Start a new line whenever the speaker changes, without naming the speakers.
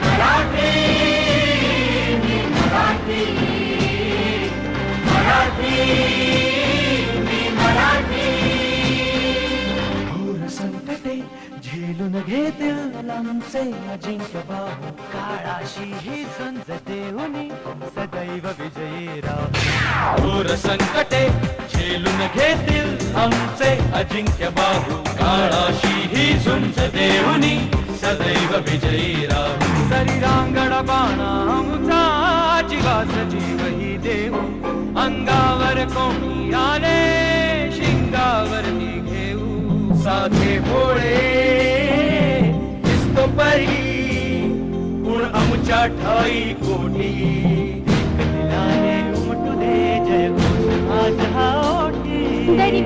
मराठी मराठी मराठी मराठी घोर संकटे झेलून घेतील लांबचे अजिंक्य बाहू काळाशी ही झुंज देऊनी सदैव विजयी राहू घोर संकटे झेलून घेतील आमचे अजिंक्य बाहू काळाशी ही झुंज देऊनी सदैव विजयी राहू सरी रांगड बाणा आमचा जीवास जीव ही देऊ अंगावर कोणी आले शिंगावर मी घेऊ साधे भोळे दिसतो परी गुण आमच्या ठाई कोटी दिलाने उमटू दे जय घोष आज हा ओठी